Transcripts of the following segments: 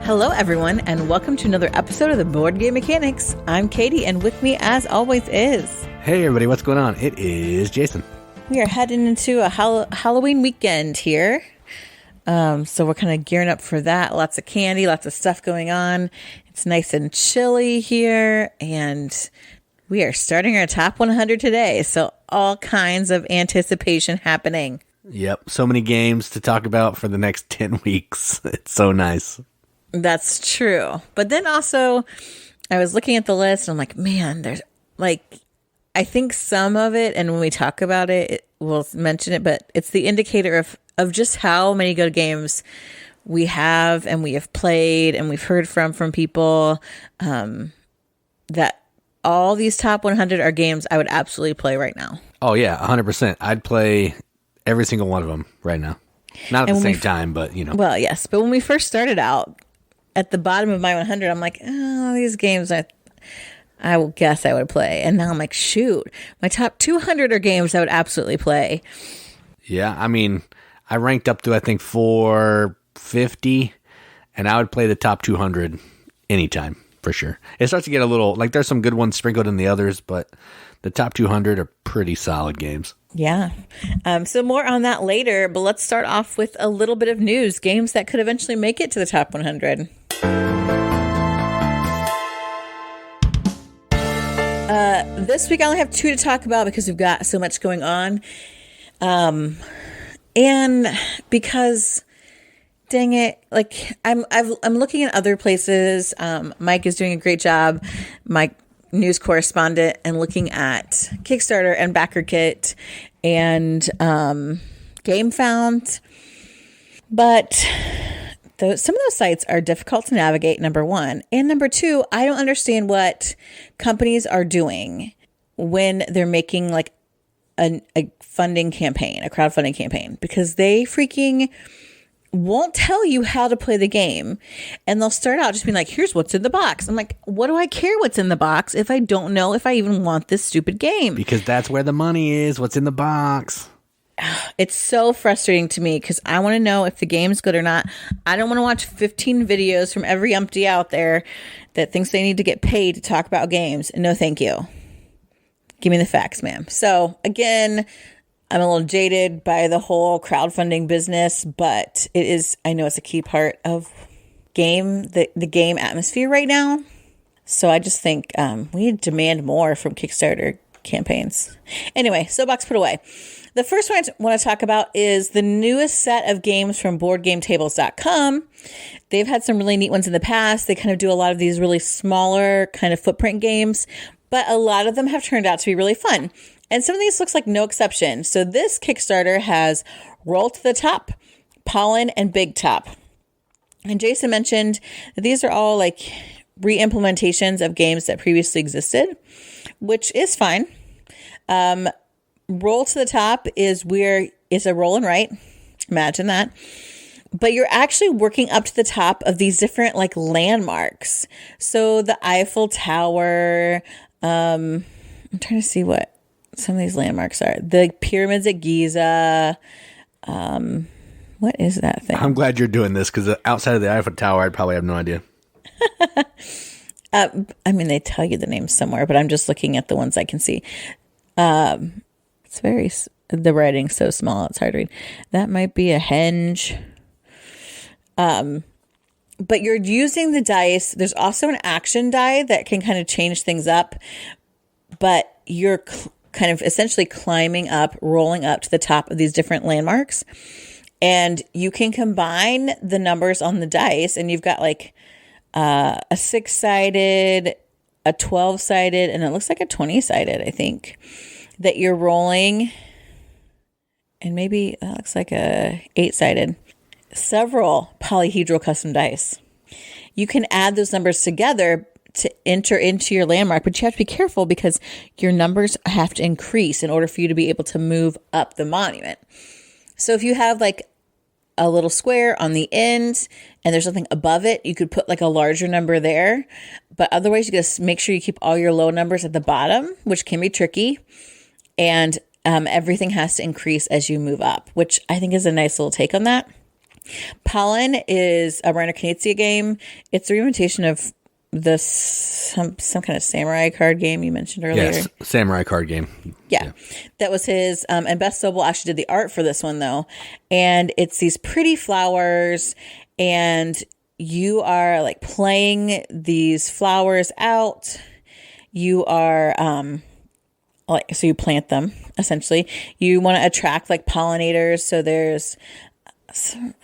Hello, everyone, and welcome to another episode of the Board Game Mechanics. I'm Katie, and with me, as always, is... Hey, everybody, what's going on? It is Jason. We are heading into a Halloween weekend here. So we're kind of gearing up for that. Lots of candy, lots of stuff going on. It's nice and chilly here, and we are starting our top 100 today. So all kinds of anticipation happening. Yep, so many games to talk about for the next 10 weeks. It's so nice. That's true. But then also, I was looking at the list and I'm like, man, there's like, I think some of it, and when we talk about it, we'll mention it, but it's the indicator of just how many good games we have and we have played and we've heard from people, that all these top 100 are games I would absolutely play right now. Oh yeah, 100%. I'd play every single one of them right now. Not at the same time, but you know. Well, yes. But when we first started out, at the bottom of my 100, I'm like, oh, these games I will guess I would play. And now I'm like, shoot, my top 200 are games I would absolutely play. Yeah, I mean, I ranked up to, I think, 450, and I would play the top 200 anytime, for sure. It starts to get a little, like, there's some good ones sprinkled in the others, but the top 200 are pretty solid games. Yeah. So more on that later, but let's start off with a little bit of news. Games that could eventually make it to the top 100. This week I only have two to talk about because we've got so much going on. And because, dang it, like I'm looking at other places. Mike is doing a great job. Mike, news correspondent, and looking at Kickstarter and BackerKit and GameFound. But some of those sites are difficult to navigate, number one. And number two, I don't understand what companies are doing when they're making like a funding campaign, a crowdfunding campaign, because they freaking won't tell you how to play the game. And they'll start out just being like, here's what's in the box. I'm like, what do I care what's in the box if I don't know if I even want this stupid game? Because that's where the money is, what's in the box. It's so frustrating to me because I want to know if the game's good or not. I don't want to watch 15 videos from every umpty out there that thinks they need to get paid to talk about games. No, thank you. Give me the facts, ma'am. So again, I'm a little jaded by the whole crowdfunding business, but I know it's a key part of the game atmosphere right now. So I just think we need to demand more from Kickstarter campaigns. Anyway, soapbox put away. The first one I want to talk about is the newest set of games from BoardGameTables.com. They've had some really neat ones in the past. They kind of do a lot of these really smaller kind of footprint games, but a lot of them have turned out to be really fun. And some of these looks like no exception. So this Kickstarter has Roll to the Top, Pollen, and Big Top. And Jason mentioned that these are all like re-implementations of games that previously existed, which is fine. Roll to the Top is where it's a roll and write. Imagine that. But you're actually working up to the top of these different like landmarks. So the Eiffel Tower, I'm trying to see what some of these landmarks are. The pyramids at Giza. What is that thing? I'm glad you're doing this because outside of the Eiffel Tower, I'd probably have no idea. I mean, they tell you the names somewhere, but I'm just looking at the ones I can see. The writing's so small, it's hard to read. That might be a henge. But you're using the dice. There's also an action die that can kind of change things up, but you're kind of essentially climbing up, rolling up to the top of these different landmarks. And you can combine the numbers on the dice, and you've got like a 6-sided, a 12-sided, and it looks like a 20-sided, I think, that you're rolling. And maybe that looks like a 8-sided. Several polyhedral custom dice. You can add those numbers together to enter into your landmark, but you have to be careful because your numbers have to increase in order for you to be able to move up the monument. So if you have like a little square on the end and there's something above it, you could put like a larger number there. But otherwise, you just make sure you keep all your low numbers at the bottom, which can be tricky. And everything has to increase as you move up, which I think is a nice little take on that. Pollen is a Reiner Knizia game. It's a re-imitation of some kind of samurai card game you mentioned earlier. Yes, samurai card game. Yeah. That was his. And Best Sobel actually did the art for this one, though. And it's these pretty flowers, and you are like playing these flowers out. You are so you plant them, essentially. You want to attract like pollinators. So there's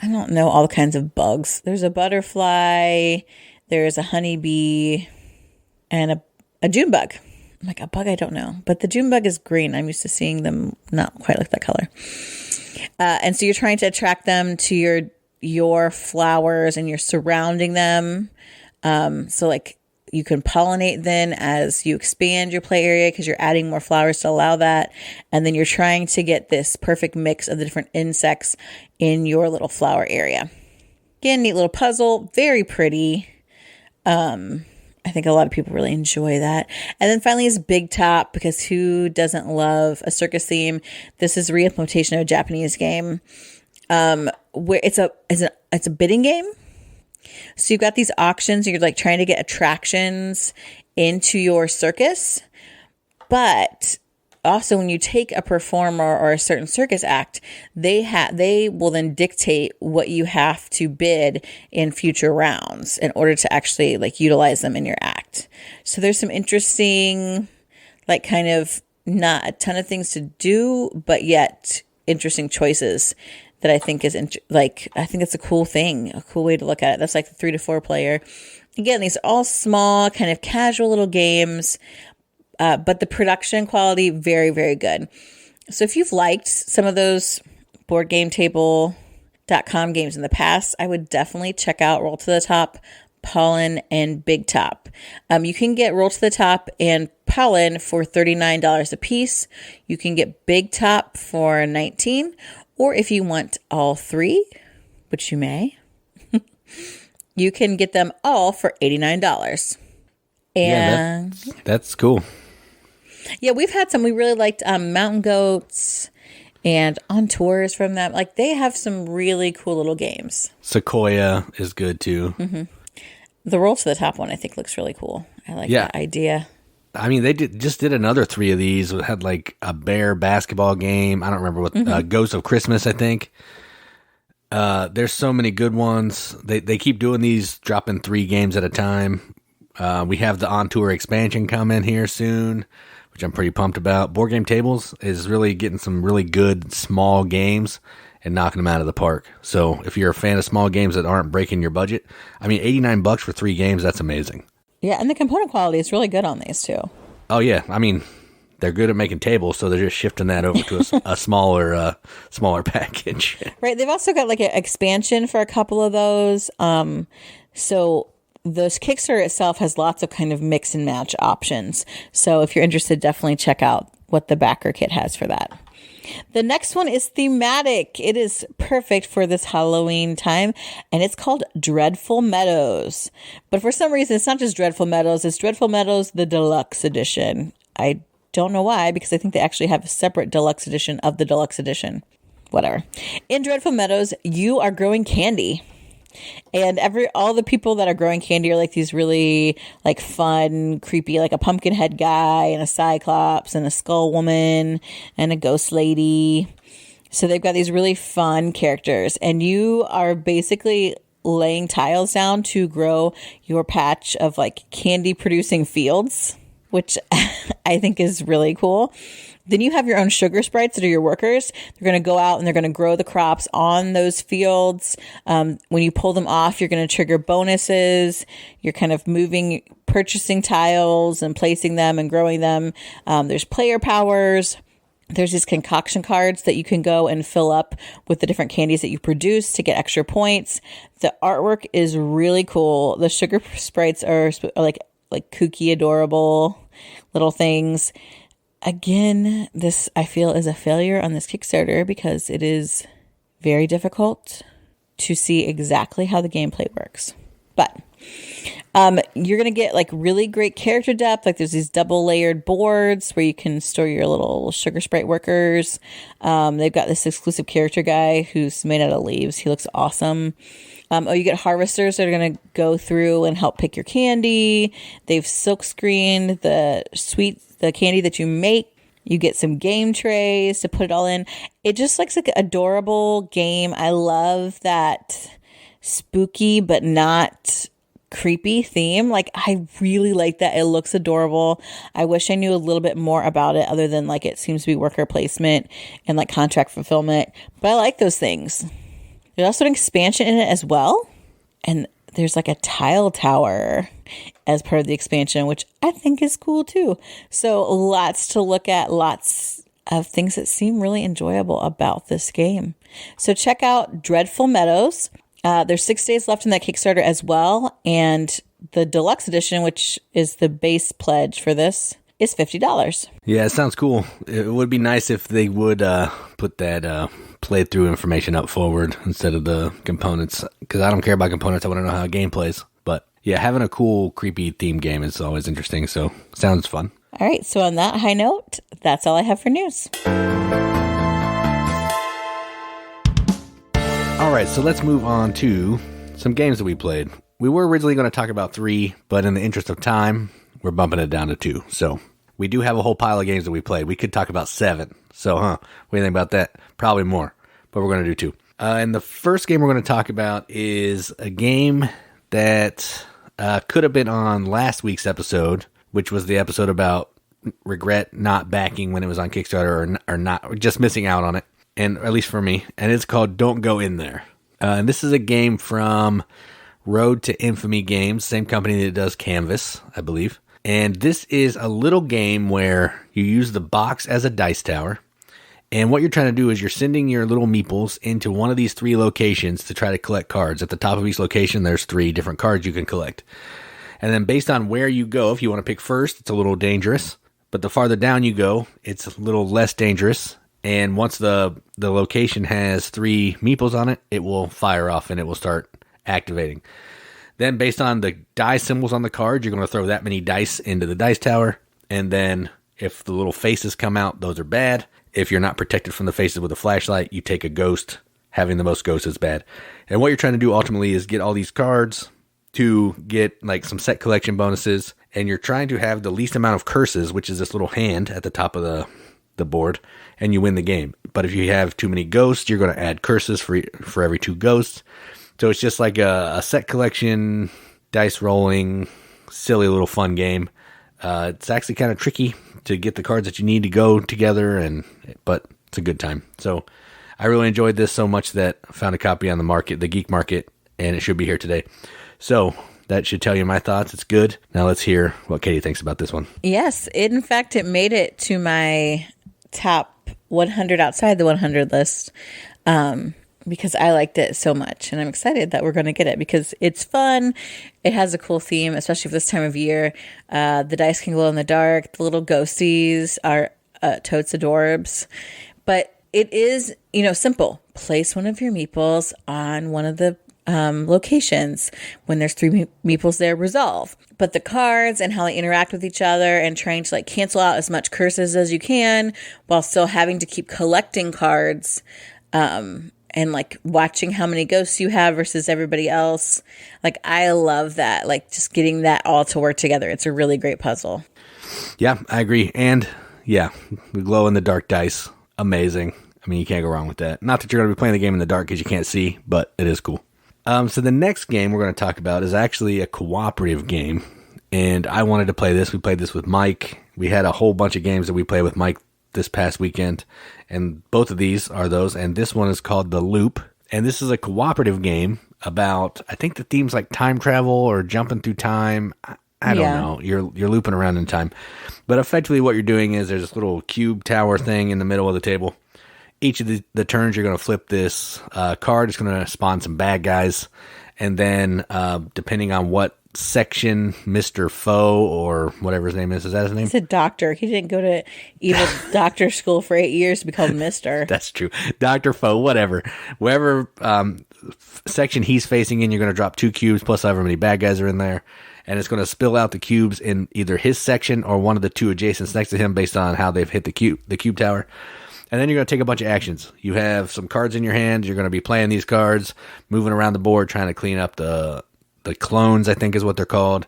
I don't know all kinds of bugs. There's a butterfly, there's a honeybee, and a June bug. I'm like, a bug I don't know. But the June bug is green. I'm used to seeing them not quite like that color. And so you're trying to attract them to your flowers, and you're surrounding them. So like you can pollinate then as you expand your play area because you're adding more flowers to allow that. And then you're trying to get this perfect mix of the different insects in your little flower area. Again, neat little puzzle. Very pretty. I think a lot of people really enjoy that. And then finally is Big Top, because who doesn't love a circus theme? This is a re-implementation of a Japanese game, where it's a bidding game. So you've got these auctions, and you're like trying to get attractions into your circus. But also when you take a performer or a certain circus act, they will then dictate what you have to bid in future rounds in order to actually like utilize them in your act. So there's some interesting, like kind of not a ton of things to do, but yet interesting choices that I think is I think it's a cool thing, a cool way to look at it. That's like the 3 to 4 player. Again, these are all small, kind of casual little games, but the production quality, very, very good. So if you've liked some of those BoardGameTable.com games in the past, I would definitely check out Roll to the Top, Pollen, and Big Top. You can get Roll to the Top and Pollen for $39 a piece. You can get Big Top for $19. Or if you want all three, which you may, you can get them all for $89. And yeah, that's cool. Yeah, we've had some. We really liked Mountain Goats and On Tours from them. Like, they have some really cool little games. Sequoia is good too. Mm-hmm. The Roll to the Top one, I think, looks really cool. I like that idea. I mean, they just did another 3 of these. It had like a bear basketball game. I don't remember what Ghost of Christmas, I think. There's so many good ones. They keep doing these, dropping 3 games at a time. We have the On Tour expansion coming here soon, which I'm pretty pumped about. Board Game Tables is really getting some really good small games and knocking them out of the park. So if you're a fan of small games that aren't breaking your budget, I mean, $89 for 3 games, that's amazing. Yeah, and the component quality is really good on these too. Oh yeah, I mean, they're good at making tables, so they're just shifting that over to a smaller package. Right. They've also got like an expansion for a couple of those. So this Kickstarter itself has lots of kind of mix and match options. So if you're interested, definitely check out what the backer kit has for that. The next one is thematic. It is perfect for this Halloween time, and it's called Dreadful Meadows. But for some reason, it's not just Dreadful Meadows. It's Dreadful Meadows, the deluxe edition. I don't know why, because I think they actually have a separate deluxe edition of the deluxe edition. Whatever. In Dreadful Meadows, you are growing candy. And all the people that are growing candy are like these really like fun, creepy, like a pumpkin head guy and a cyclops and a skull woman and a ghost lady. So they've got these really fun characters, and you are basically laying tiles down to grow your patch of like candy producing fields, which I think is really cool. Then you have your own sugar sprites that are your workers. They're going to go out and they're going to grow the crops on those fields. When you pull them off, you're going to trigger bonuses. You're kind of purchasing tiles and placing them and growing them. There's player powers. There's these concoction cards that you can go and fill up with the different candies that you produce to get extra points. The artwork is really cool. The sugar sprites are like kooky, adorable little things. Again, this I feel is a failure on this Kickstarter because it is very difficult to see exactly how the gameplay works. But You're going to get like really great character depth. Like there's these double layered boards where you can store your little sugar sprite workers. They've got this exclusive character guy who's made out of leaves. He looks awesome. You get harvesters that are going to go through and help pick your candy. They've silk screened the candy that you make. You get some game trays to put it all in. It just looks like an adorable game. I love that spooky but not creepy theme. Like I really like that. It looks adorable. I wish I knew a little bit more about it other than like it seems to be worker placement and like contract fulfillment. But I like those things. There's also an expansion in it as well. And there's like a tile tower as part of the expansion, which I think is cool too. So lots to look at, lots of things that seem really enjoyable about this game. So check out Dreadful Meadows. There's 6 days left in that Kickstarter as well. And the deluxe edition, which is the base pledge for this, is $50. Yeah, it sounds cool. It would be nice if they would put that playthrough information up forward instead of the components, because I don't care about components. I want to know how a game plays. But yeah, having a cool, creepy theme game is always interesting. So sounds fun. All right. So on that high note, that's all I have for news. All right, so let's move on to some games that we played. We were originally going to talk about 3, but in the interest of time, we're bumping it down to 2. So we do have a whole pile of games that we played. We could talk about 7. So, what do you think about that? Probably more, but we're going to do 2. And the first game we're going to talk about is a game that could have been on last week's episode, which was the episode about regret not backing when it was on Kickstarter or not, or just missing out on it. And at least for me, and it's called Don't Go In There. And this is a game from Road to Infamy Games, same company that does Canvas, I believe. And this is a little game where you use the box as a dice tower. And what you're trying to do is you're sending your little meeples into one of these 3 locations to try to collect cards. At the top of each location, there's 3 different cards you can collect. And then based on where you go, if you want to pick first, it's a little dangerous. But the farther down you go, it's a little less dangerous. And once the location has 3 meeples on it, it will fire off and it will start activating. Then based on the die symbols on the card, you're going to throw that many dice into the dice tower. And then if the little faces come out, those are bad. If you're not protected from the faces with a flashlight, you take a ghost. Having the most ghosts is bad. And what you're trying to do ultimately is get all these cards to get like some set collection bonuses. And you're trying to have the least amount of curses, which is this little hand at the top of the board, and you win the game. But if you have too many ghosts, you're going to add curses for every 2 ghosts. So it's just like a set collection, dice rolling, silly little fun game. It's actually kind of tricky to get the cards that you need to go together, but it's a good time. So I really enjoyed this so much that I found a copy on the market, the geek market, and it should be here today. So that should tell you my thoughts. It's good. Now let's hear what Katie thinks about this one. Yes, in fact, it made it to my top 100 outside the 100 list because I liked it so much. And I'm excited that we're going to get it because it's fun. It has a cool theme, especially for this time of year. The dice can glow in the dark. The little ghosties are totes adorbs. But it is, simple. Place one of your meeples on one of the locations. When there's 3 meeples there, resolve. But the cards and how they interact with each other and trying to cancel out as much curses as you can while still having to keep collecting cards and watching how many ghosts you have versus everybody else. I love that. Just getting that all to work together. It's a really great puzzle. Yeah, I agree. And yeah, the glow in the dark dice. Amazing. I mean, you can't go wrong with that. Not that you're going to be playing the game in the dark because you can't see, but it is cool. So the next game we're going to talk about is actually a cooperative game, and I wanted to play this. We played this with Mike. We had a whole bunch of games that we played with Mike this past weekend, and both of these are those, and this one is called The Loop, and this is a cooperative game about, I think the theme's like time travel or jumping through time. I don't know. You're looping around in time, but effectively what you're doing is there's this little cube tower thing in the middle of the table. Each of the turns, you're going to flip this card. It's going to spawn some bad guys. And then, depending on what section Mr. Foe or whatever his name is that his name? He's a doctor. He didn't go to evil doctor school for 8 years to be called Mr. That's true. Dr. Foe, whatever. Wherever section he's facing in, you're going to drop 2 cubes plus however many bad guys are in there. And it's going to spill out the cubes in either his section or one of the 2 adjacents next to him based on how they've hit the cube tower. And then you're going to take a bunch of actions. You have some cards in your hand. You're going to be playing these cards, moving around the board, trying to clean up the clones, I think is what they're called.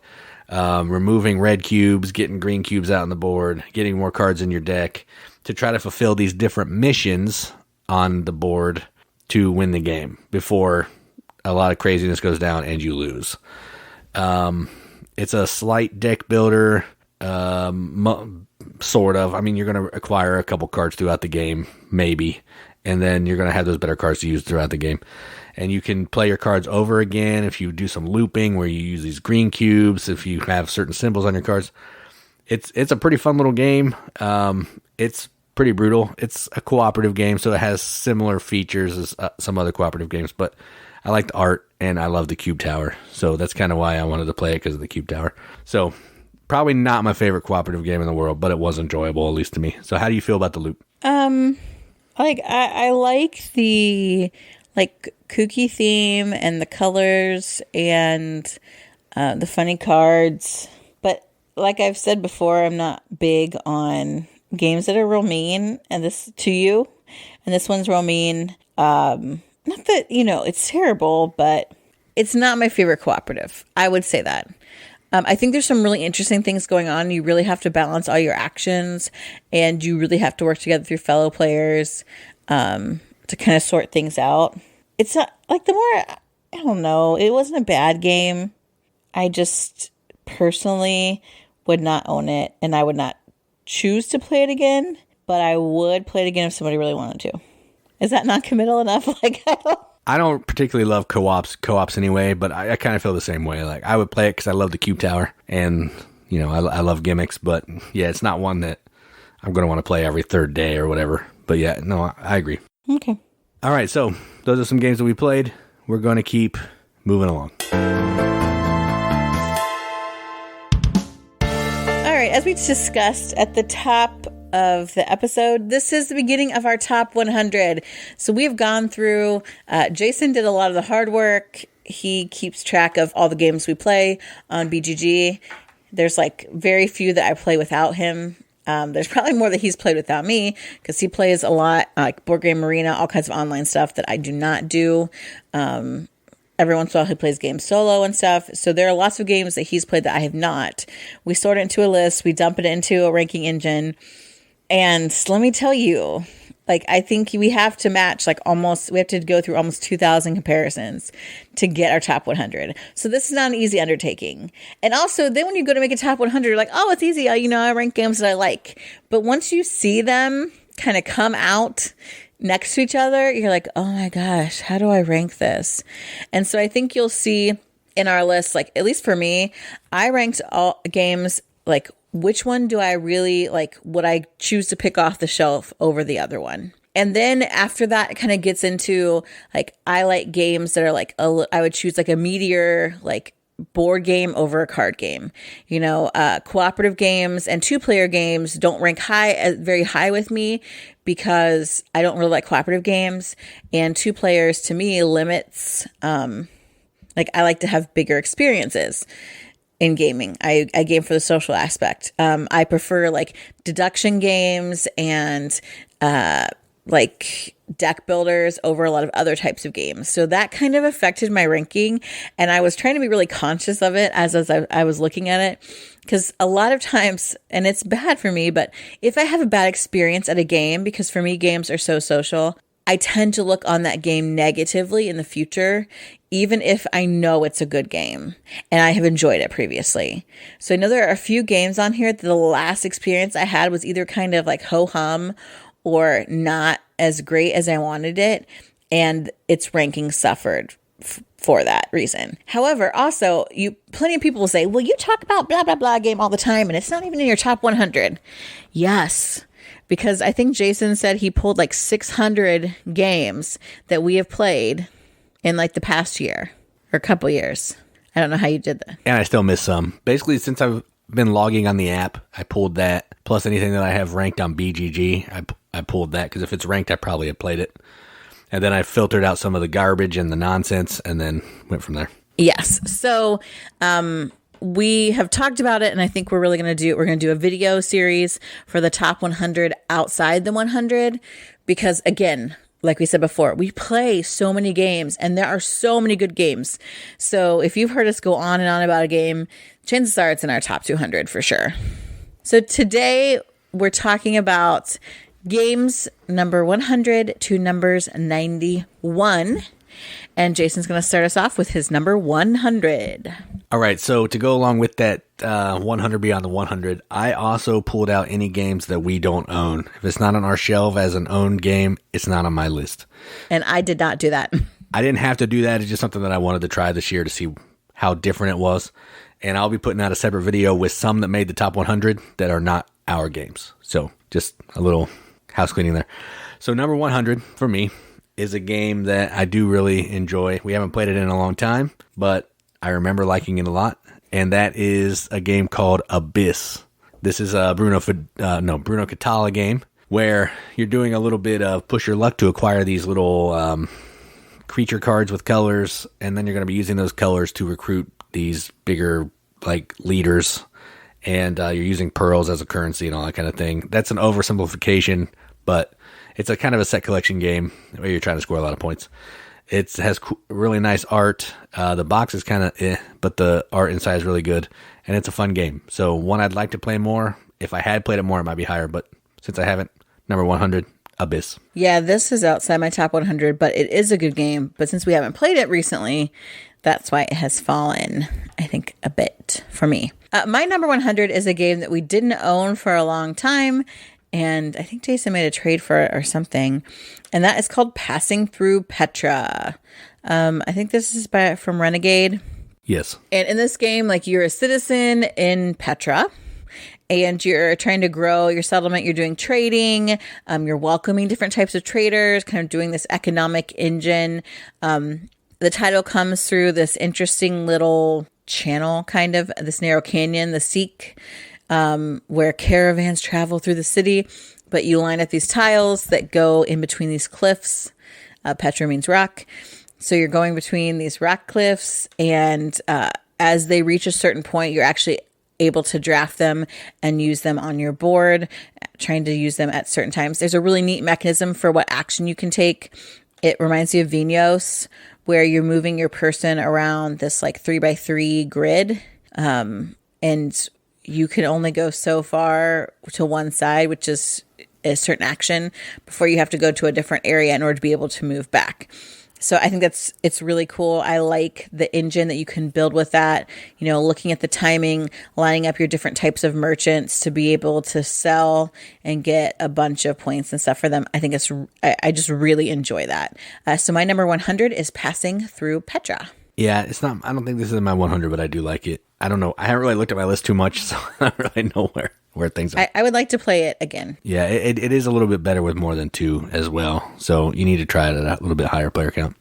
Removing red cubes, getting green cubes out on the board, getting more cards in your deck to try to fulfill these different missions on the board to win the game before a lot of craziness goes down and you lose. It's a slight deck builder, sort of. I mean, you're going to acquire a couple cards throughout the game, maybe, and then you're going to have those better cards to use throughout the game. And you can play your cards over again if you do some looping where you use these green cubes, if you have certain symbols on your cards. It's a pretty fun little game. It's pretty brutal. It's a cooperative game, so it has similar features as some other cooperative games, but I like the art and I love the cube tower. So that's kind of why I wanted to play it, because of the cube tower. So probably not my favorite cooperative game in the world, but it was enjoyable, at least to me. So how do you feel about the loop? I like the kooky theme and the colors and the funny cards. But like I've said before, I'm not big on games that are real mean, and this to you, and this one's real mean. Not that, it's terrible, but it's not my favorite cooperative. I would say that. I think there's some really interesting things going on. You really have to balance all your actions, and you really have to work together through fellow players to kind of sort things out. It's not I don't know. It wasn't a bad game. I just personally would not own it, and I would not choose to play it again, but I would play it again if somebody really wanted to. Is that not committal enough? I don't particularly love co-ops anyway, but I kind of feel the same way. I would play it because I love the cube tower, and I love gimmicks, but yeah, it's not one that I'm going to want to play every third day or whatever. But yeah, no, I agree. Okay. All right, so those are some games that we played. We're going to keep moving along. All right, as we discussed at the top of the episode, this is the beginning of our top 100. So we've gone through, Jason did a lot of the hard work. He keeps track of all the games we play on BGG. There's very few that I play without him. There's probably more that he's played without me, because he plays a lot, like Board Game Arena, all kinds of online stuff that I do not do. Every once in a while he plays games solo and stuff. So there are lots of games that he's played that I have not. We sort it into a list. We dump it into a ranking engine. And let me tell you, I think we have to match we have to go through almost 2,000 comparisons to get our top 100. So this is not an easy undertaking. And also then when you go to make a top 100, you're like, oh, it's easy. I rank games that I like. But once you see them kind of come out next to each other, you're like, oh my gosh, how do I rank this? And so I think you'll see in our list, at least for me, I ranked all games which one do I really would I choose to pick off the shelf over the other one? And then after that, it kind of gets into I like games that are I would choose a meatier board game over a card game. Cooperative games and 2-player games don't rank very high with me, because I don't really like cooperative games, and 2 players to me limits. I like to have bigger experiences in gaming. I game for the social aspect. I prefer deduction games and deck builders over a lot of other types of games. So that kind of affected my ranking, and I was trying to be really conscious of it as I was looking at it, because a lot of times, and it's bad for me, but if I have a bad experience at a game, because for me games are so social, I tend to look on that game negatively in the future, even if I know it's a good game and I have enjoyed it previously. So I know there are a few games on here that the last experience I had was either kind of ho-hum or not as great as I wanted it, and its ranking suffered for that reason. However, also, plenty of people will say, well, you talk about blah, blah, blah game all the time, and it's not even in your top 100. Yes, because I think Jason said he pulled 600 games that we have played in the past year or a couple years. I don't know how you did that. And I still miss some. Basically, since I've been logging on the app, I pulled that. Plus anything that I have ranked on BGG, I pulled that, because if it's ranked, I probably have played it. And then I filtered out some of the garbage and the nonsense and then went from there. Yes. So we have talked about it, and I think we're really going to do a video series for the top 100 outside the 100, because again, like we said before, we play so many games and there are so many good games. So if you've heard us go on and on about a game, chances are it's in our top 200 for sure. So today we're talking about games number 100 to numbers 91. And Jason's going to start us off with his number 100. All right, so to go along with that 100 beyond the 100, I also pulled out any games that we don't own. If it's not on our shelf as an owned game, it's not on my list. And I did not do that. I didn't have to do that. It's just something that I wanted to try this year to see how different it was. And I'll be putting out a separate video with some that made the top 100 that are not our games. So just a little house cleaning there. So number 100 for me is a game that I do really enjoy. We haven't played it in a long time, but I remember liking it a lot. And that is a game called Abyss. This is a Bruno Catala game where you're doing a little bit of push your luck to acquire these little creature cards with colors. And then you're going to be using those colors to recruit these bigger like leaders. And you're using pearls as a currency and all that kind of thing. That's an oversimplification, but it's a kind of a set collection game where you're trying to score a lot of points. It has really nice art. The box is kind of but the art inside is really good. And it's a fun game. So one I'd like to play more. If I had played it more, it might be higher. But since I haven't, number 100, Abyss. Yeah, this is outside my top 100, but it is a good game. But since we haven't played it recently, that's why it has fallen, I think, a bit for me. My number 100 is a game that we didn't own for a long time. And I think Jason made a trade for it or something. And that is called Passing Through Petra. I think this is from Renegade. Yes. And in this game, like, you're a citizen in Petra. And you're trying to grow your settlement. You're doing trading. You're welcoming different types of traders, kind of doing this economic engine. The title comes through this interesting little channel, kind of this narrow canyon, the Seek, where caravans travel through the city. But you line up these tiles that go in between these cliffs. Petra means rock. So you're going between these rock cliffs. And as they reach a certain point, you're actually able to draft them and use them on your board, trying to use them at certain times. There's a really neat mechanism for what action you can take. It reminds you of Vinos, where you're moving your person around this like 3x3 grid. And you can only go so far to one side, which is a certain action, before you have to go to a different area in order to be able to move back. So I think it's really cool. I like the engine that you can build with that, looking at the timing, lining up your different types of merchants to be able to sell and get a bunch of points and stuff for them. I think I just really enjoy that. So my number 100 is Passing Through Petra. Yeah, it's not, I don't think this is my 100, but I do like it. I don't know. I haven't really looked at my list too much, so I don't really know where things are. I would like to play it again. Yeah, it is a little bit better with more than 2 as well. So you need to try it at a little bit higher player count.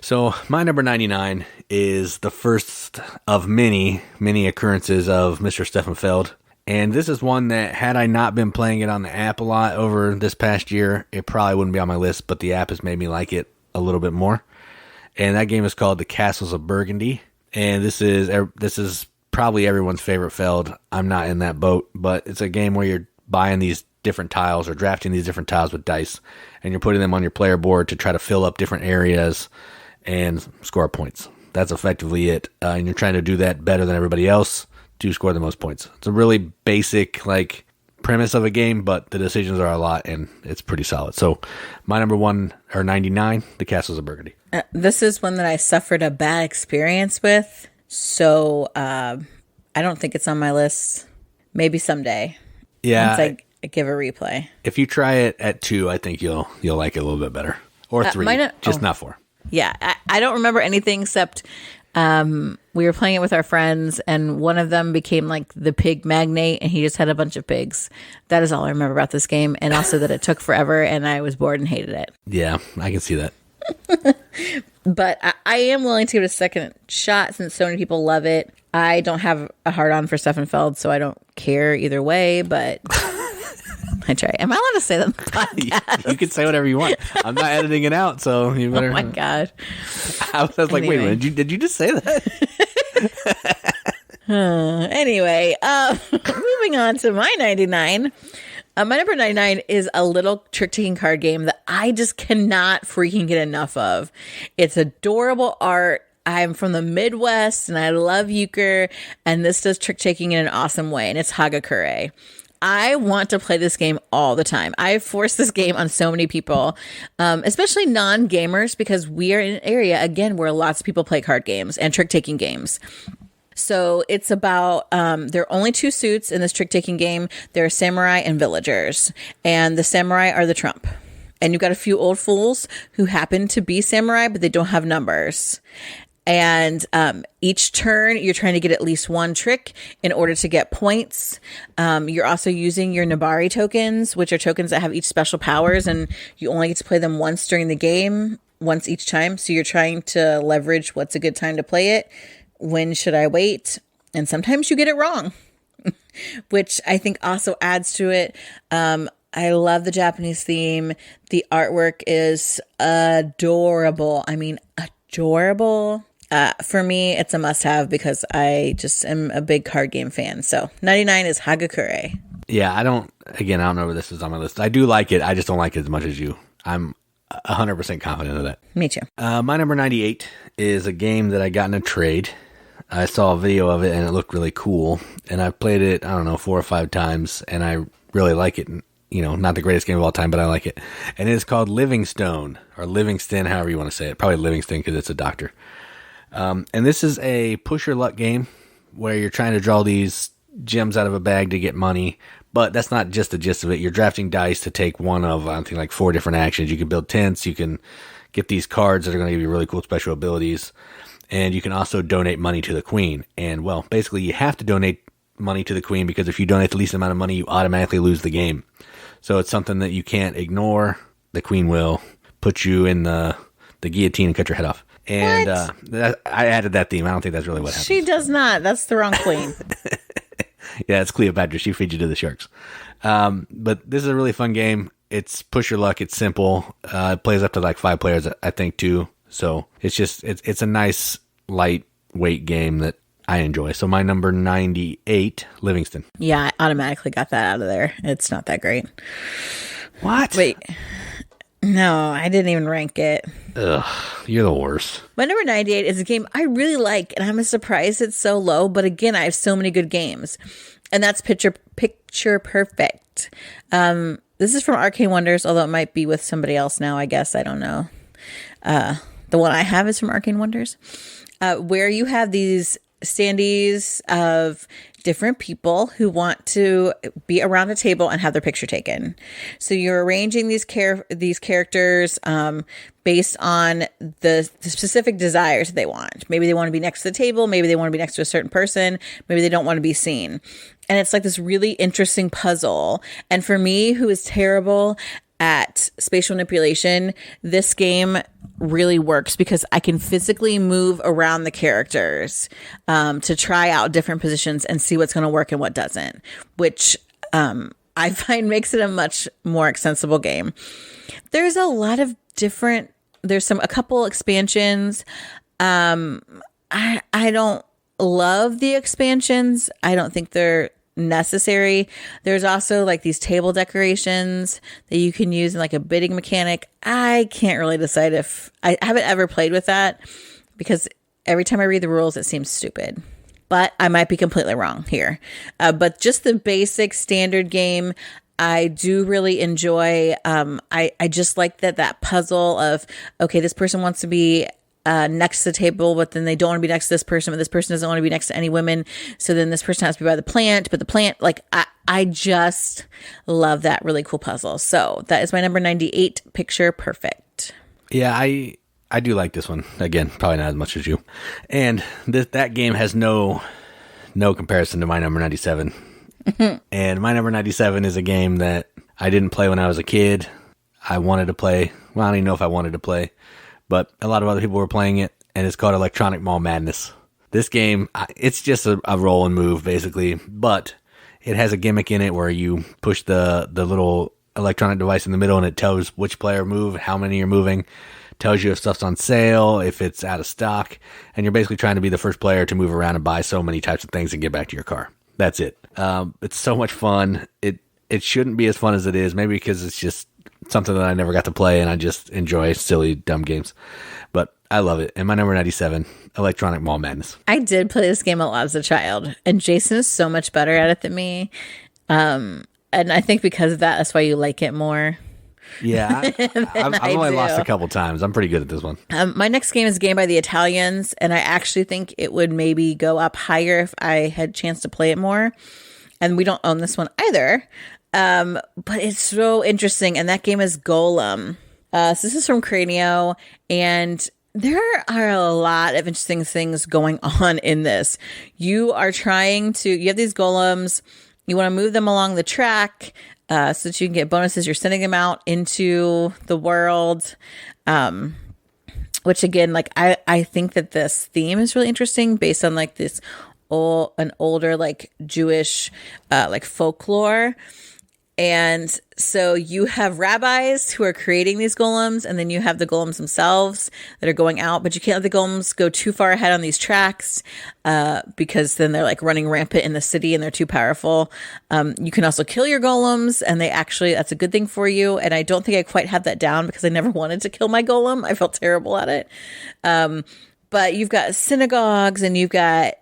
So my number 99 is the first of many, many occurrences of Mr. Steffenfeld. And this is one that, had I not been playing it on the app a lot over this past year, it probably wouldn't be on my list, but the app has made me like it a little bit more. And that game is called The Castles of Burgundy. And this is probably everyone's favorite Feld. I'm not in that boat, but it's a game where you're buying these different tiles or drafting these different tiles with dice, and you're putting them on your player board to try to fill up different areas and score points. That's effectively it. And you're trying to do that better than everybody else to score the most points. It's a really basic premise of a game, but the decisions are a lot, and it's pretty solid. So my number 99, The Castles of Burgundy. This is one that I suffered a bad experience with, so I don't think it's on my list. Maybe someday. Yeah, once I give a replay. If you try it at 2, I think you'll like it a little bit better. Or 3, not 4. Yeah, I don't remember anything except we were playing it with our friends, and one of them became like the pig magnate, and he just had a bunch of pigs. That is all I remember about this game, and also that it took forever, and I was bored and hated it. Yeah, I can see that. But I am willing to give it a second shot since so many people love it. I don't have a hard on for Steffenfeld, so I don't care either way, but I try. Am I allowed to say that on the podcast? You can say whatever you want. I'm not editing it out, so you better. Oh my God. I was like, wait a minute, did you just say that? Anyway, moving on to my 99. My number 99 is a little trick-taking card game that I just cannot freaking get enough of. It's adorable art. I'm from the Midwest and I love euchre, and this does trick-taking in an awesome way, and it's Hagakure. I want to play this game all the time. I've forced this game on so many people, especially non-gamers, because we are in an area, again, where lots of people play card games and trick-taking games. So it's about, there are only two suits in this trick-taking game. There are samurai and villagers. And the samurai are the trump. And you've got a few old fools who happen to be samurai, but they don't have numbers. And each turn, you're trying to get at least one trick in order to get points. You're also using your Nabari tokens, which are tokens that have each special powers. And you only get to play them once during the game, once each time. So you're trying to leverage what's a good time to play it. When should I wait? And sometimes you get it wrong, which I think also adds to it. I love the Japanese theme. The artwork is adorable. I mean, adorable. For me, it's a must-have because I just am a big card game fan. So 99 is Hagakure. Yeah, I don't know where this is on my list. I do like it. I just don't like it as much as you. I'm 100% confident of that. Me too. My number 98 is a game that I got in a trade. I saw a video of it and it looked really cool. And I've played it, 4 or 5 times, and I really like it. You know, not the greatest game of all time, but I like it. And it's called Livingstone, or Livingston, however you want to say it. Probably Livingston because it's a doctor. And this is a push your luck game where you're trying to draw these gems out of a bag to get money. But that's not just the gist of it. You're drafting dice to take one of, I think, like 4 different actions. You can build tents. You can get these cards that are going to give you really cool special abilities. And you can also donate money to the queen. And, well, basically you have to donate money to the queen because if you donate the least amount of money, you automatically lose the game. So it's something that you can't ignore. The queen will put you in the guillotine and cut your head off. And I added that theme. I don't think that's really what happens. She does not. That's the wrong queen. Yeah, it's Cleopatra. She feeds you to the sharks. But this is a really fun game. It's push your luck. It's simple. It plays up to like 5 players, I think, too. So it's a nice lightweight game that I enjoy. So my number 98, Livingston. Yeah, I automatically got that out of there. It's not that great. What? Wait. No, I didn't even rank it. Ugh, you're the worst. My number 98 is a game I really like, and I'm surprised it's so low. But again, I have so many good games, and that's Picture Perfect. This is from Arcane Wonders, although it might be with somebody else now. I guess I don't know. The one I have is from Arcane Wonders, where you have these standees of different people who want to be around a table and have their picture taken. So you're arranging these characters based on the specific desires they want. Maybe they want to be next to the table. Maybe they want to be next to a certain person. Maybe they don't want to be seen. And it's like this really interesting puzzle. And for me, who is terrible at spatial manipulation, this game really works because I can physically move around the characters to try out different positions and see what's going to work and what doesn't, which I find makes it a much more extensible game. There's a lot of different, there's a couple expansions. I don't love the expansions. I don't think they're necessary. There's also like these table decorations that you can use in like a bidding mechanic. I can't really decide if I haven't ever played with that because every time I read the rules, it seems stupid, but I might be completely wrong here. But just the basic standard game, I do really enjoy. I just like that puzzle of, okay, this person wants to be next to the table, but then they don't want to be next to this person, but this person doesn't want to be next to any women. So then this person has to be by the plant, but the plant, like, I just love that really cool puzzle. So that is my number 98, Picture Perfect. Yeah, I do like this one. Again, probably not as much as you. And that game has no comparison to my number 97. And my number 97 is a game that I didn't play when I was a kid. I wanted to play. Well, I don't even know if I wanted to play, but a lot of other people were playing it, and it's called Electronic Mall Madness. This game, it's just a roll and move, basically, but It has a gimmick in it where you push the little electronic device in the middle and it tells which player move, how many you're moving, tells you if stuff's on sale, if it's out of stock, and you're basically trying to be the first player to move around and buy so many types of things and get back to your car. That's it. It's so much fun. It shouldn't be as fun as it is, maybe because it's just something that I never got to play and I just enjoy silly, dumb games. But I love it. And my number 97, Electronic Mall Madness. I did play this game a lot as a child, and Jason is so much better at it than me. And I think because of that, that's why you like it more. Yeah, I've only lost a couple times. I'm pretty good at this one. My next game is a game by the Italians, and I actually think it would maybe go up higher if I had a chance to play it more. And we don't own this one either. But it's so interesting, and that game is Golem. So this is from Cranio, and there are a lot of interesting things going on in this. You have these golems, you want to move them along the track so that you can get bonuses. You're sending them out into the world, which again, like I think that this theme is really interesting based on like this an older like Jewish like folklore. And so you have rabbis who are creating these golems, and then you have the golems themselves that are going out, but you can't let the golems go too far ahead on these tracks because then they're like running rampant in the city and they're too powerful. You can also kill your golems, and that's a good thing for you. And I don't think I quite have that down because I never wanted to kill my golem. I felt terrible at it. But you've got synagogues, and you've got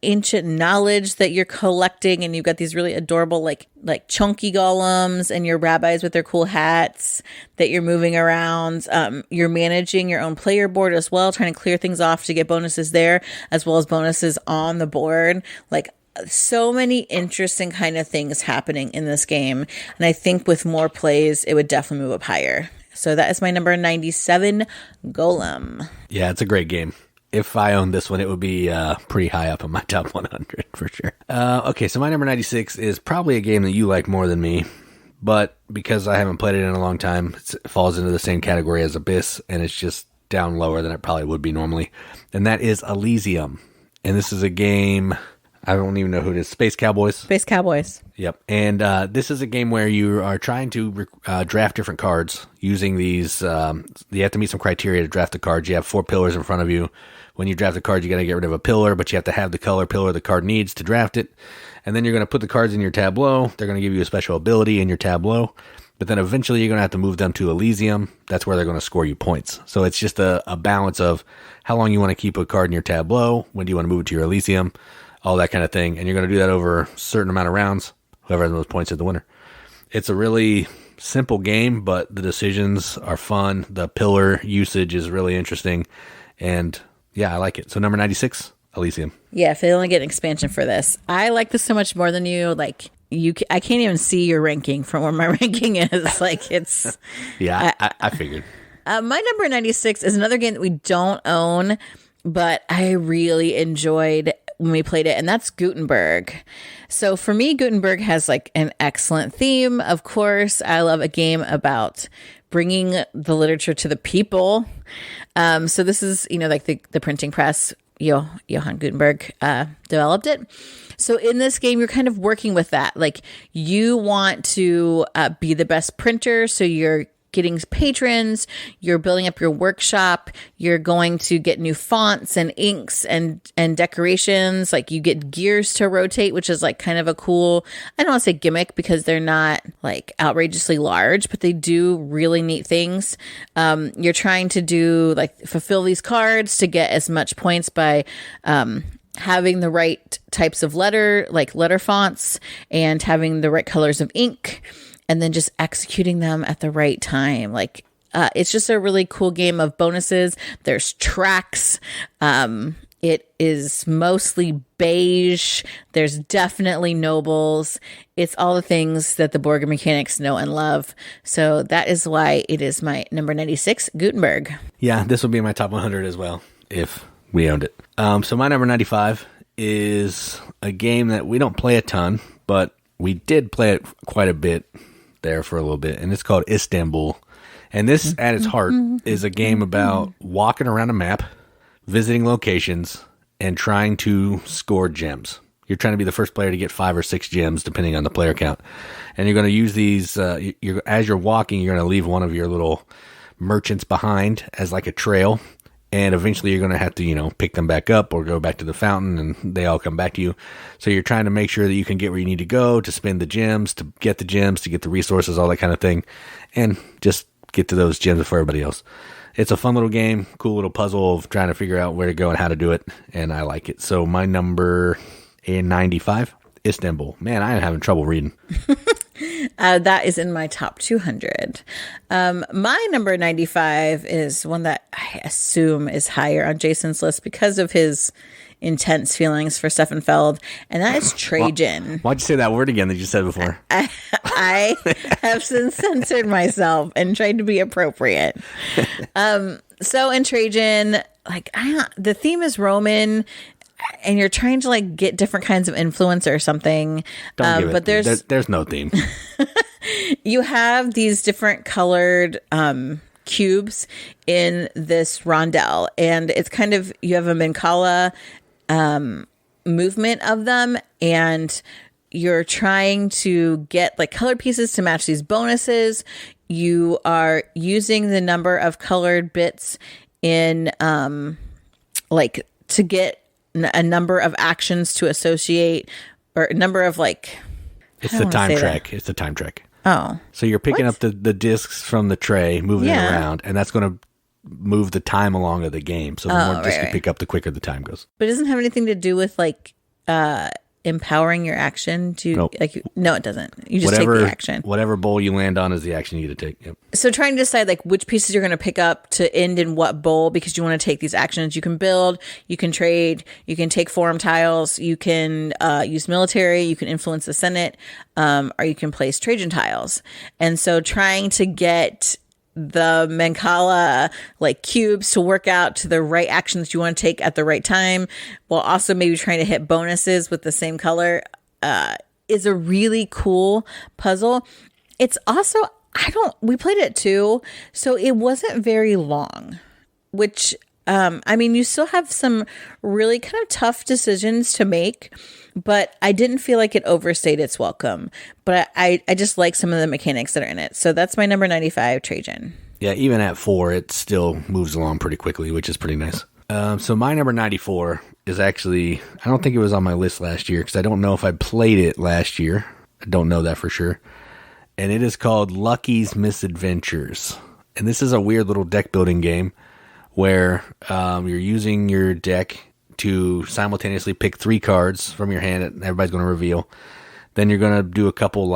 ancient knowledge that you're collecting, and you've got these really adorable like chunky golems and your rabbis with their cool hats that you're moving around. You're managing your own player board as well, trying to clear things off to get bonuses there, as well as bonuses on the board. Like, so many interesting kind of things happening in this game. And I think with more plays, it would definitely move up higher. So that is my number 97, Golem. Yeah, it's a great game. If I owned this one, it would be pretty high up in my top 100 for sure. Okay, so my number 96 is probably a game that you like more than me, but because I haven't played it in a long time, it falls into the same category as Abyss, and it's just down lower than it probably would be normally. And that is Elysium. And this is a game, I don't even know who it is, Space Cowboys. Space Cowboys. Yep. And this is a game where you are trying to draft different cards using these. You have to meet some criteria to draft the cards. You have 4 pillars in front of you. When you draft a card, you got to get rid of a pillar, but you have to have the color pillar the card needs to draft it. And then you're going to put the cards in your tableau. They're going to give you a special ability in your tableau. But then eventually you're going to have to move them to Elysium. That's where they're going to score you points. So it's just a balance of how long you want to keep a card in your tableau. When do you want to move it to your Elysium? All that kind of thing. And you're going to do that over a certain amount of rounds. Whoever has the most points is the winner. It's a really simple game, but the decisions are fun. The pillar usage is really interesting. And yeah, I like it. So number 96, Elysium. Yeah, if they only get an expansion for this. I like this so much more than you. Like, I can't even see your ranking from where my ranking is. Like, it's... Yeah, I figured. My number 96 is another game that we don't own, but I really enjoyed when we played it, and that's Gutenberg. So for me, Gutenberg has like an excellent theme. Of course, I love a game about bringing the literature to the people. So this is, like the printing press, Johann Gutenberg developed it. So in this game, you're kind of working with that. Like, you want to be the best printer, so you're getting patrons, you're building up your workshop, you're going to get new fonts and inks and decorations. Like, you get gears to rotate, which is like kind of a cool, I don't want to say gimmick because they're not like outrageously large, but they do really neat things. You're trying to do like fulfill these cards to get as much points by having the right types of letter fonts and having the right colors of ink, and then just executing them at the right time. Like, it's just a really cool game of bonuses. There's tracks. It is mostly beige. There's definitely nobles. It's all the things that the board mechanics know and love. So that is why it is my number 96, Gutenberg. Yeah, this will be in my top 100 as well, if we owned it. So my number 95 is a game that we don't play a ton, but we did play it quite a bit there for a little bit, and it's called Istanbul. And this, at its heart, is a game about walking around a map, visiting locations, and trying to score gems. You're trying to be the first player to get 5 or 6 gems, depending on the player count. And you're going to use these, as you're walking, you're going to leave one of your little merchants behind as like a trail. And eventually you're going to have to, pick them back up or go back to the fountain, and they all come back to you. So you're trying to make sure that you can get where you need to go to spend the gems, to get the resources, all that kind of thing. And just get to those gems before everybody else. It's a fun little game, cool little puzzle of trying to figure out where to go and how to do it. And I like it. So my number 95, Istanbul. Man, I am having trouble reading. That is in my top 200. My number 95 is one that I assume is higher on Jason's list because of his intense feelings for Steffenfeld, and that is Trajan. Why'd you say that word again that you said before? I have since censored myself and tried to be appropriate. So in Trajan, the theme is Roman, and you're trying to get different kinds of influence or something. Don't give it. But there's no theme. You have these different colored cubes in this rondel, and it's kind of, you have a Mancala movement of them, and you're trying to get colored pieces to match these bonuses. You are using the number of colored bits in to get a number of actions to associate, or a number of it's the time track. It's the time track. Oh. So you're picking up the discs from the tray, moving it around, and that's going to move the time along of the game. So the more discs you pick up, the quicker the time goes. But it doesn't have anything to do with empowering your action to nope. No, it doesn't. You just take the action. Whatever bowl you land on is the action you get to take. Yep. So trying to decide which pieces you're going to pick up to end in what bowl, because you want to take these actions. You can build, you can trade, you can take forum tiles, you can use military, you can influence the Senate, or you can place Trajan tiles. And so trying to get the Mancala cubes to work out to the right actions you want to take at the right time, while also maybe trying to hit bonuses with the same color, is a really cool puzzle. It's also, we played it too, so it wasn't very long, which, you still have some really kind of tough decisions to make, but I didn't feel like it overstayed its welcome. But I just like some of the mechanics that are in it. So that's my number 95, Trajan. Yeah, even at 4, it still moves along pretty quickly, which is pretty nice. So my number 94 is actually, I don't think it was on my list last year, because I don't know if I played it last year. I don't know that for sure. And it is called Lucky's Misadventures. And this is a weird little deck building game where you're using your deck to simultaneously pick 3 cards from your hand that everybody's going to reveal. Then you're going to do a couple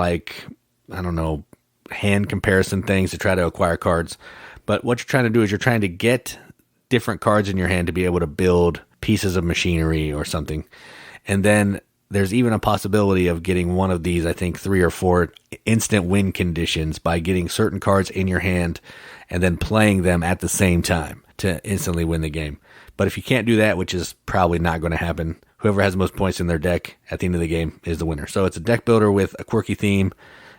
hand comparison things to try to acquire cards. But what you're trying to do is you're trying to get different cards in your hand to be able to build pieces of machinery or something. And then there's even a possibility of getting one of these, I think 3 or 4 instant win conditions by getting certain cards in your hand and then playing them at the same time to instantly win the game. But if you can't do that, which is probably not going to happen, whoever has the most points in their deck at the end of the game is the winner. So it's a deck builder with a quirky theme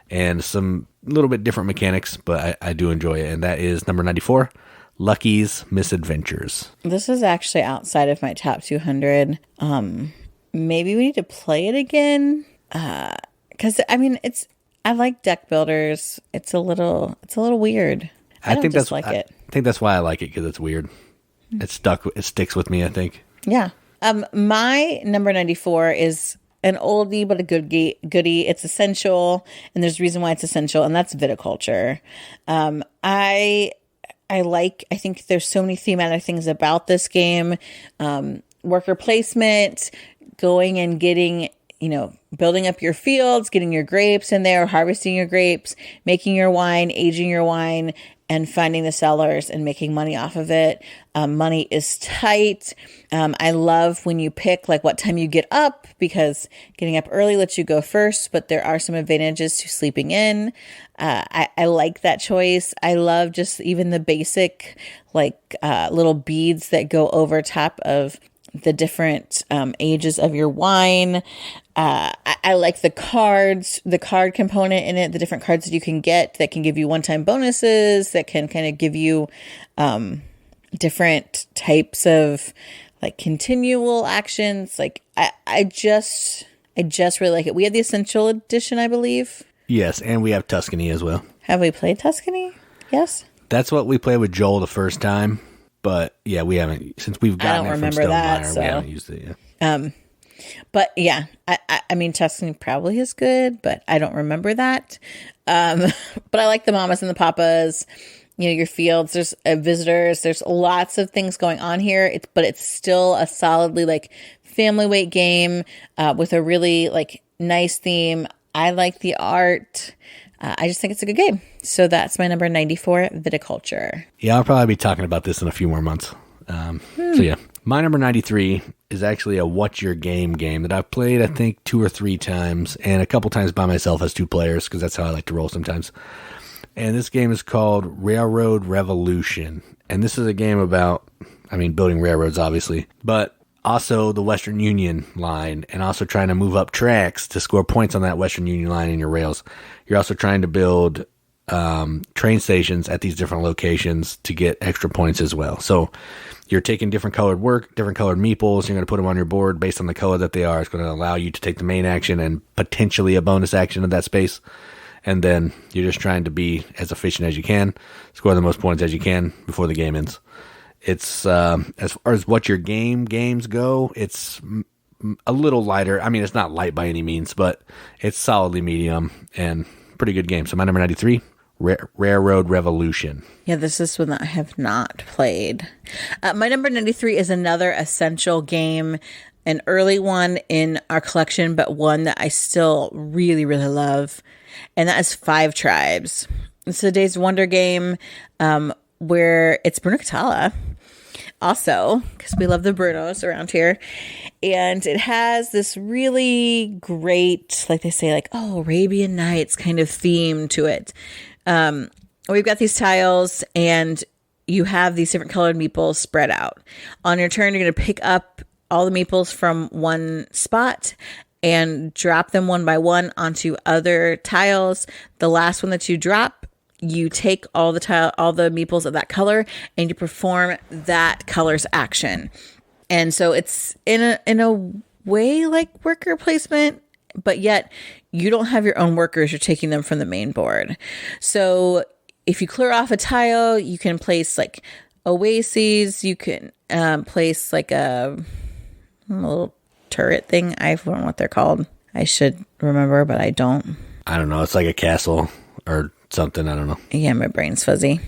and some little bit different mechanics, but I do enjoy it. And that is number 94, Lucky's Misadventures. This is actually outside of my top 200. Maybe we need to play it again. Because I like deck builders. It's a little weird. I think that's why I like it, because it's weird. It sticks with me, I think. Yeah. My number 94 is an oldie but a goodie. It's essential, and there's a reason why it's essential, and that's Viticulture. I think there's so many thematic things about this game. Worker placement, going and getting, building up your fields, getting your grapes in there, harvesting your grapes, making your wine, aging your wine, and finding the sellers and making money off of it. Money is tight. I love when you pick what time you get up, because getting up early lets you go first, but there are some advantages to sleeping in. I like that choice. I love just even the basic little beads that go over top of the different ages of your wine. I like the cards, the card component in it, the different cards that you can get that can give you one-time bonuses, that can kind of give you different types of like continual actions. Like I just really like it. We have the Essential Edition, I believe. Yes, and we have Tuscany as well. Have we played Tuscany? Yes. That's what we played with Joel the first time. But yeah, we haven't, since we've gotten it from Stonemaier, we haven't used it yet. But yeah, I mean, Tuscany probably is good, but I don't remember that. But I like the mamas and the papas, your fields, there's visitors, there's lots of things going on here. But it's still a solidly like family weight game with a really like nice theme. I like the art. I just think it's a good game. So that's my number 94, Viticulture. Yeah, I'll probably be talking about this in a few more months. So yeah, my number 93 is actually a What's Your Game that I've played, I think, 2 or 3 times, and a couple times by myself as 2 players, because that's how I like to roll sometimes. And this game is called Railroad Revolution. And this is a game about, building railroads, obviously, but also the Western Union line, and also trying to move up tracks to score points on that Western Union line in your rails. You're also trying to build train stations at these different locations to get extra points as well. So you're taking different colored meeples. You're going to put them on your board based on the color that they are. It's going to allow you to take the main action and potentially a bonus action in that space. And then you're just trying to be as efficient as you can, score the most points as you can before the game ends. It's, as far as what your games go, it's a little lighter. It's not light by any means, but it's solidly medium and pretty good game. So my number 93, Railroad Revolution. Yeah, this is one that I have not played. My number 93 is another Essential game, an early one in our collection, but one that I still really, really love. And that is 5 Tribes. It's a Days of Wonder game where it's Bruno Catala. Also, because we love the Brunos around here. And it has this really great, like they say, like, Arabian Nights kind of theme to it. We've got these tiles, and you have these different colored meeples spread out. On your turn, you're going to pick up all the meeples from one spot and drop them one by one onto other tiles. The last one that you drop, you take all the meeples of that color, and you perform that color's action. And so it's in a way like worker placement, but yet you don't have your own workers. You're taking them from the main board. So if you clear off a tile, you can place like oases. You can place like a little turret thing. I don't know what they're called. I should remember, but I don't. I don't know. It's like a castle or something. I don't know. Yeah, my brain's fuzzy.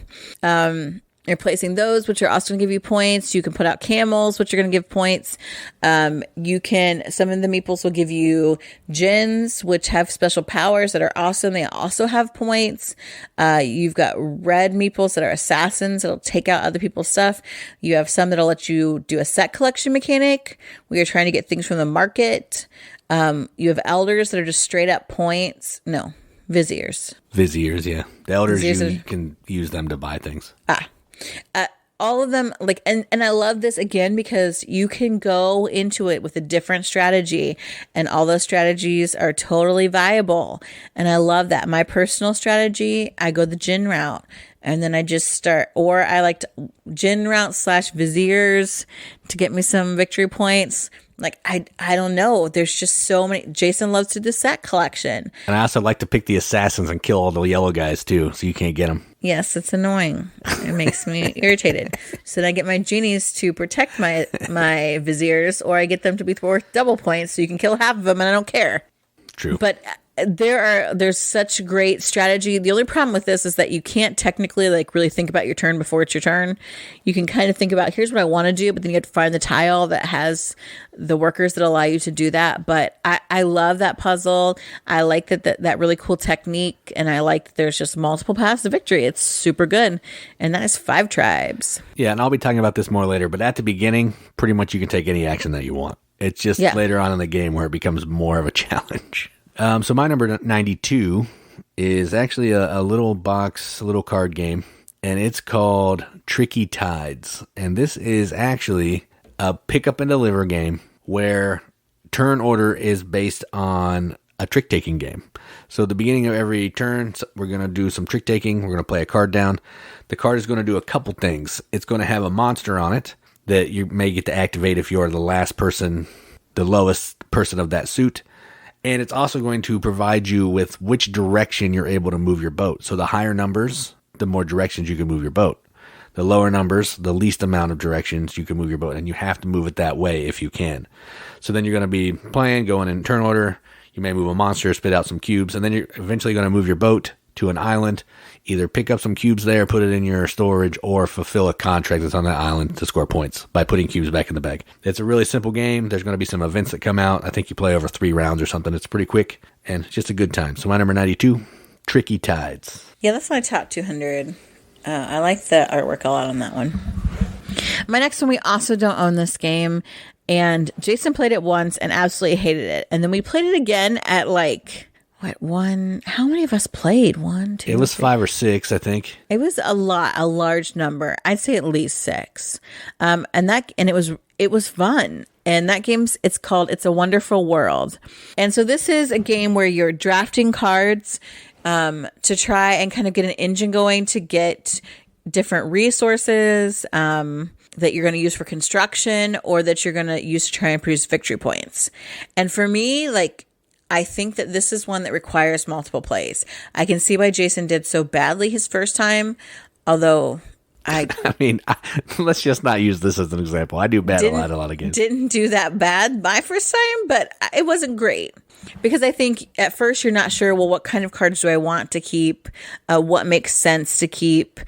You're placing those, which are also going to give you points. You can put out camels, which are going to give points. Some of the meeples will give you djinns, which have special powers that are awesome. They also have points. You've got red meeples that are assassins. It'll take out other people's stuff. You have some that'll let you do a set collection mechanic. We are trying to get things from the market. You have elders that are just straight up points. No, viziers. Viziers, yeah. The elders, you can use them to buy things. All of them, like, and I love this again because you can go into it with a different strategy, and all those strategies are totally viable. And I love that. My personal strategy, I go the djinn route, and then I just start, or I like djinn route / viziers to get me some victory points. Like, I don't know. There's just so many. Jason loves to do set collection. And I also like to pick the assassins and kill all the yellow guys, too, so you can't get them. Yes, it's annoying. It makes me irritated. So then I get my genies to protect my viziers, or I get them to be worth double points so you can kill half of them and I don't care. True. But there's such great strategy. The only problem with this is that you can't technically like really think about your turn before it's your turn. You can kind of think about, here's what I want to do, but then you have to find the tile that has the workers that allow you to do that. But I love that puzzle. I like that really cool technique, and I like that there's just multiple paths to victory. It's super good. And that is 5 Tribes. Yeah, and I'll be talking about this more later, but at the beginning, pretty much you can take any action that you want. It's just later on in the game where it becomes more of a challenge. So my number 92 is actually a little box, a little card game, and it's called Tricky Tides. And this is actually a pick up and deliver game where turn order is based on a trick taking game. So at the beginning of every turn, we're going to do some trick taking. We're going to play a card down. The card is going to do a couple things. It's going to have a monster on it that you may get to activate if you're the last person, the lowest person of that suit. And it's also going to provide you with which direction you're able to move your boat. So the higher numbers, the more directions you can move your boat. The lower numbers, the least amount of directions you can move your boat. And you have to move it that way if you can. So then you're going to be playing, going in turn order. You may move a monster, spit out some cubes, and then you're eventually going to move your boat to an island, either pick up some cubes there, put it in your storage, or fulfill a contract that's on that island to score points by putting cubes back in the bag. It's a really simple game. There's going to be some events that come out. I think you play over 3 rounds or something. It's pretty quick and just a good time. So my number 92, Tricky Tides. Yeah, that's my top 200. I like the artwork a lot on that one. My next one, we also don't own this game, and Jason played it once and absolutely hated it. And then we played it again at how many of us played? 1, 2, It was 3. 5 or 6, I think. It was a large number. I'd say at least 6. And it was fun. And that game's, it's called It's a Wonderful World. And so this is a game where you're drafting cards to try and kind of get an engine going to get different resources that you're going to use for construction or that you're going to use to try and produce victory points. And for me, I think that this is one that requires multiple plays. I can see why Jason did so badly his first time, although I mean, let's just not use this as an example. I do bad a lot of games. Didn't do that bad my first time, but it wasn't great. Because I think at first you're not sure, well, what kind of cards do I want to keep? What makes sense to keep?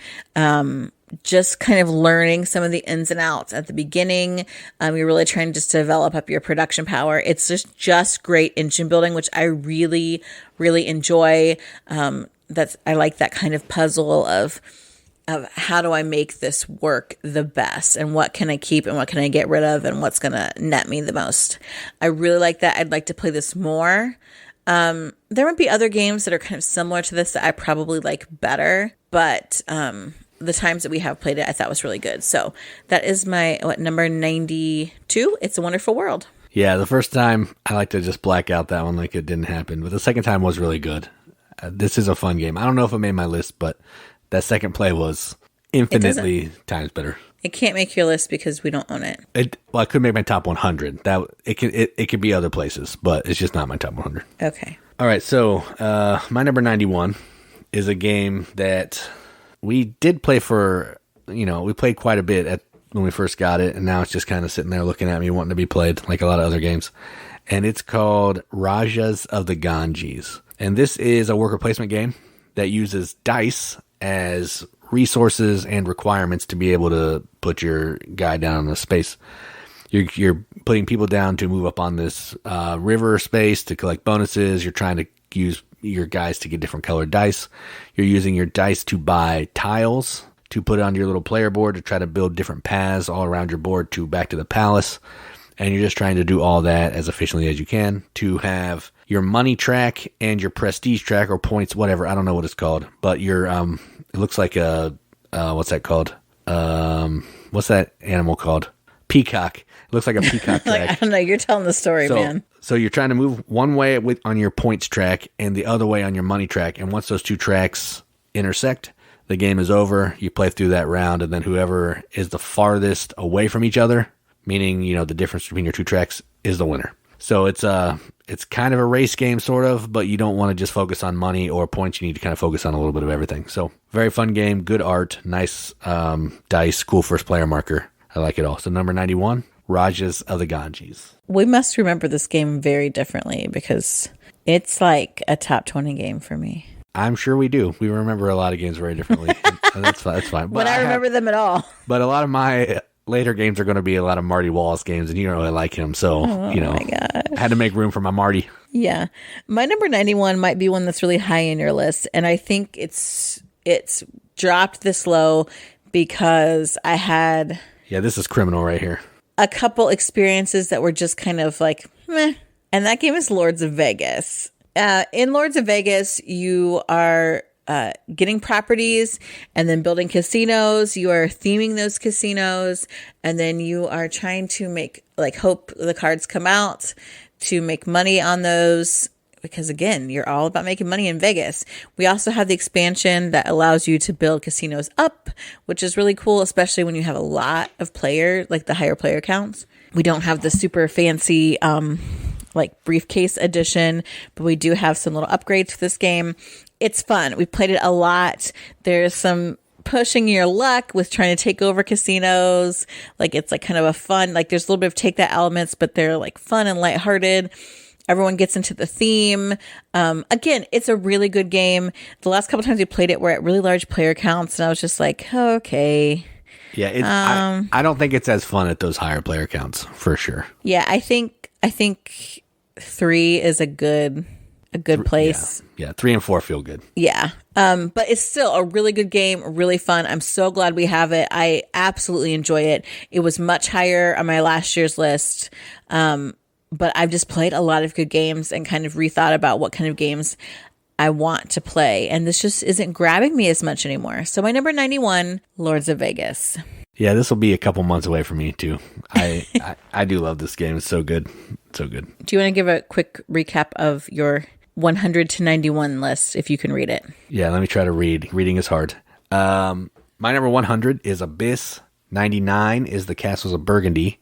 Just kind of learning some of the ins and outs at the beginning. You're really trying just to develop up your production power. It's just great engine building, which I really, really enjoy. I like that kind of puzzle of how do I make this work the best, and what can I keep and what can I get rid of, and what's going to net me the most. I really like that. I'd like to play this more. There might be other games that are kind of similar to this that I probably like better, but the times that we have played it, I thought was really good. So that is my number 92. It's a Wonderful World. Yeah, the first time I like to just black out that one like it didn't happen, but the second time was really good. This is a fun game. I don't know if it made my list, but that second play was infinitely times better. It can't make your list because we don't own it. It could make my top 100. It could be other places, but it's just not my top 100. Okay. All right, so my number 91 is a game that we did play for, we played quite a bit when we first got it, and now it's just kind of sitting there looking at me wanting to be played like a lot of other games. And it's called Rajas of the Ganges. And this is a worker placement game that uses dice as resources and requirements to be able to put your guy down in the space. You're putting people down to move up on this river space to collect bonuses. You're trying to use your guys to get different colored dice. You're using your dice to buy tiles to put on your little player board to try to build different paths all around your board to back to the palace. And you're just trying to do all that as efficiently as you can to have your money track and your prestige track or points, whatever. I don't know what it's called, but your it looks like a what's that called? What's that animal called? Peacock. It looks like a peacock track. I don't know. You're telling the story, man. So you're trying to move one way on your points track and the other way on your money track. And once those two tracks intersect, the game is over. You play through that round, and then whoever is the farthest away from each other, meaning, the difference between your two tracks, is the winner. So it's kind of a race game, sort of, but you don't want to just focus on money or points. You need to kind of focus on a little bit of everything. So very fun game, good art, nice dice, cool first player marker. I like it all. So number 91, Rajas of the Ganges. We must remember this game very differently because it's like a top 20 game for me. I'm sure we do. We remember a lot of games very differently. And that's fine. But I remember them at all. But a lot of my later games are going to be a lot of Marty Wallace games, and you don't really like him. So, my gosh. I had to make room for my Marty. Yeah. My number 91 might be one that's really high in your list. And I think it's dropped this low because I had... Yeah, this is criminal right here. A couple experiences that were just kind of like, meh. And that game is Lords of Vegas. In Lords of Vegas, you are getting properties and then building casinos. You are theming those casinos, and then you are trying to hope the cards come out to make money on those because again, you're all about making money in Vegas. We also have the expansion that allows you to build casinos up, which is really cool, especially when you have a lot of players, like the higher player counts. We don't have the super fancy, like briefcase edition, but we do have some little upgrades for this game. It's fun. We played it a lot. There's some pushing your luck with trying to take over casinos. Like it's like kind of a fun, like there's a little bit of take that elements, but they're like fun and lighthearted. Everyone gets into the theme. Again, it's a really good game. The last couple times we played it, we're at really large player counts, and I was just like, oh, okay. Yeah, I don't think it's as fun at those higher player counts for sure. Yeah, I think 3 is a good place. Yeah, 3 and 4 feel good. Yeah. But it's still a really good game, really fun. I'm so glad we have it. I absolutely enjoy it. It was much higher on my last year's list. But I've just played a lot of good games and kind of rethought about what kind of games I want to play. And this just isn't grabbing me as much anymore. So my number 91, Lords of Vegas. Yeah, this will be a couple months away from me too. I do love this game. It's so good. So good. Do you want to give a quick recap of your 100 to 91 list, if you can read it? Yeah, let me try to read. Reading is hard. My number 100 is Abyss. 99 is the Castles of Burgundy.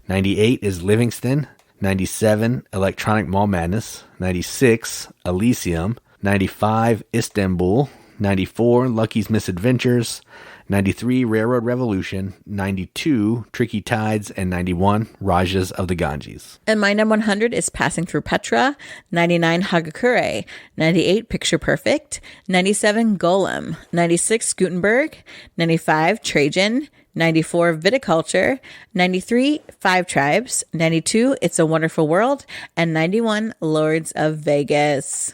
98 is Livingstone. 97, Electronic Mall Madness. 96, Elysium. 95, Istanbul. 94, Lucky's Misadventures. 93, Railroad Revolution. 92, Tricky Tides. And 91, Rajas of the Ganges. And my number 100 is Passing Through Petra. 99, Hagakure. 98, Picture Perfect. 97, Golem. 96, Gutenberg. 95, Trajan. 94, Viticulture. 93, Five Tribes. 92, It's a Wonderful World. And 91, Lords of Vegas.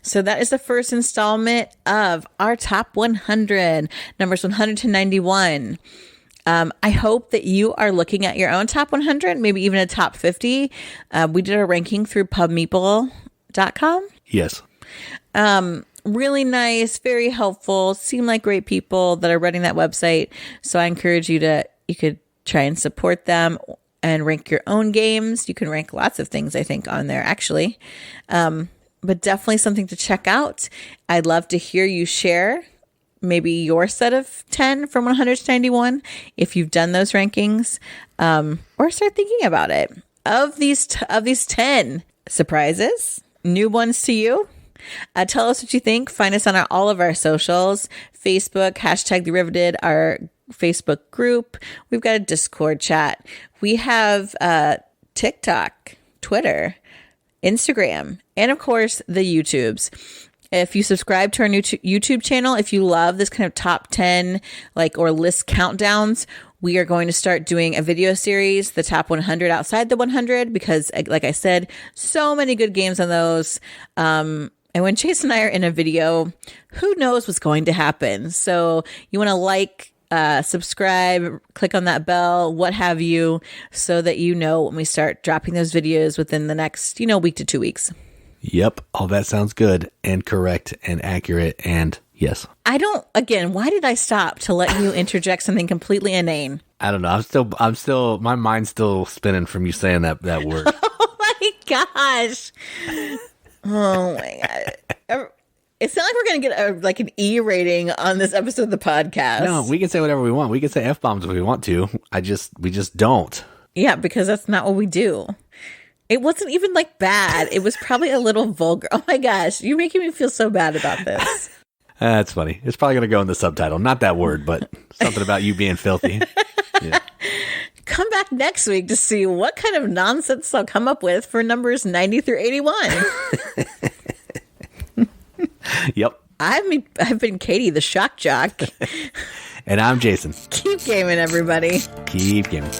So that is the first installment of our top 100, numbers 100 to 91. I hope that you are looking at your own top 100, maybe even a top 50. We did a ranking through pubmeeple.com. Yes. Really nice, very helpful, seem like great people that are running that website. So I encourage you could try and support them and rank your own games. You can rank lots of things, I think, on there, actually. But definitely something to check out. I'd love to hear you share maybe your set of 10 from 100 to 91 if you've done those rankings, or start thinking about it. Of these 10 surprises, new ones to you. Tell us what you think. Find us on all of our socials, Facebook, #TheRiveted, our Facebook group. We've got a Discord chat. We have TikTok, Twitter, Instagram, and of course the YouTubes. If you subscribe to our new YouTube channel, if you love this kind of top 10 or list countdowns, we are going to start doing a video series, the top 100 outside the 100, because like I said, so many good games on those. And when Chase and I are in a video, who knows what's going to happen? So you want to subscribe, click on that bell, what have you, so that you know when we start dropping those videos within the next, week to 2 weeks. Yep. All that sounds good and correct and accurate. And yes. Why did I stop to let you interject something completely inane? I don't know. I'm still, my mind's still spinning from you saying that word. Oh my gosh. Oh my God. It's not like we're going to get an E rating on this episode of the podcast. No, we can say whatever we want. We can say F-bombs if we want to. We just don't. Yeah, because that's not what we do. It wasn't even bad. It was probably a little vulgar. Oh my gosh. You're making me feel so bad about this. That's funny. It's probably going to go in the subtitle. Not that word, but something about you being filthy. Yeah. Come back next week to see what kind of nonsense I'll come up with for numbers 90 through 81. Yep. I've been Katie, the shock jock. And I'm Jason. Keep gaming, everybody. Keep gaming.